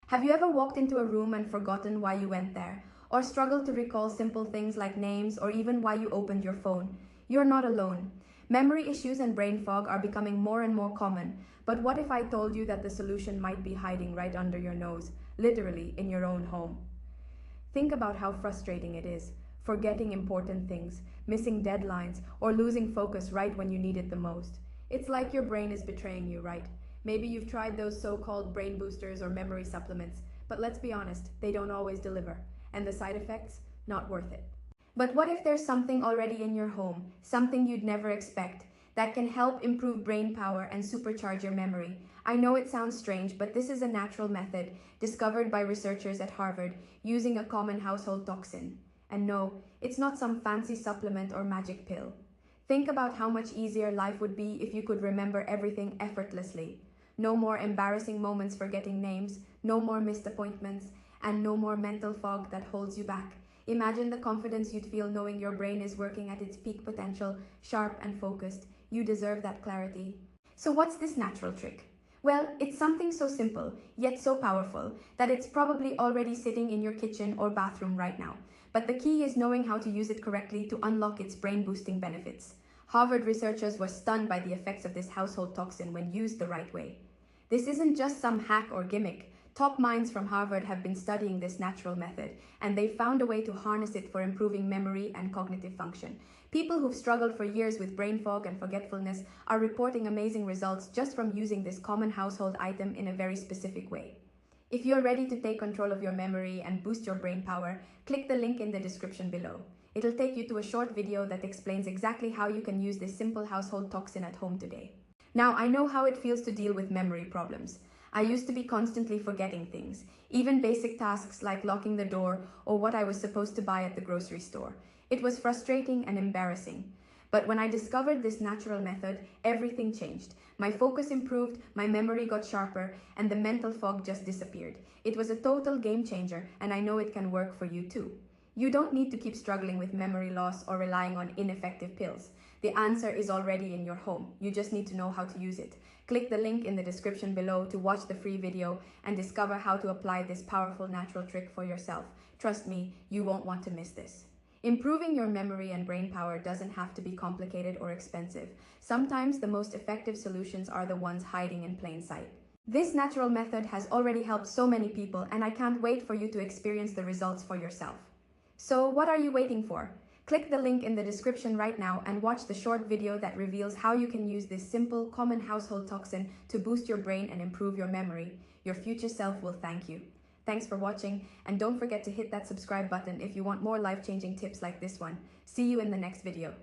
Have you ever walked into a room and forgotten why you went there? Or struggled to recall simple things like names or even why you opened your phone? You're not alone. Memory issues and brain fog are becoming more and more common. But what if I told you that the solution might be hiding right under your nose, literally in your own home? Think about how frustrating it is, forgetting important things, missing deadlines, or losing focus right when you need it the most. It's like your brain is betraying you, right? Maybe you've tried those so-called brain boosters or memory supplements, but let's be honest, they don't always deliver. And the side effects? Not worth it. But what if there's something already in your home, something you'd never expect, that can help improve brain power and supercharge your memory? I know it sounds strange, but this is a natural method discovered by researchers at Harvard using a common household toxin. And no, it's not some fancy supplement or magic pill. Think about how much easier life would be if you could remember everything effortlessly. No more embarrassing moments forgetting names, no more missed appointments, and no more mental fog that holds you back. Imagine the confidence you'd feel knowing your brain is working at its peak potential, sharp and focused. You deserve that clarity. So what's this natural trick? Well, it's something so simple, yet so powerful, that it's probably already sitting in your kitchen or bathroom right now. But the key is knowing how to use it correctly to unlock its brain-boosting benefits. Harvard researchers were stunned by the effects of this household toxin when used the right way. This isn't just some hack or gimmick. Top minds from Harvard have been studying this natural method, and they've found a way to harness it for improving memory and cognitive function. People who've struggled for years with brain fog and forgetfulness are reporting amazing results just from using this common household item in a very specific way. If you're ready to take control of your memory and boost your brain power, click the link in the description below. It'll take you to a short video that explains exactly how you can use this simple household toxin at home today. Now, I know how it feels to deal with memory problems. I used to be constantly forgetting things, even basic tasks like locking the door or what I was supposed to buy at the grocery store. It was frustrating and embarrassing. But when I discovered this natural method, everything changed. My focus improved, my memory got sharper, and the mental fog just disappeared. It was a total game changer, and I know it can work for you too. You don't need to keep struggling with memory loss or relying on ineffective pills. The answer is already in your home. You just need to know how to use it. Click the link in the description below to watch the free video and discover how to apply this powerful natural trick for yourself. Trust me, you won't want to miss this. Improving your memory and brain power doesn't have to be complicated or expensive. Sometimes the most effective solutions are the ones hiding in plain sight. This natural method has already helped so many people, and I can't wait for you to experience the results for yourself. So what are you waiting for? Click the link in the description right now and watch the short video that reveals how you can use this simple, common household toxin to boost your brain and improve your memory. Your future self will thank you. Thanks for watching, and don't forget to hit that subscribe button if you want more life-changing tips like this one. See you in the next video.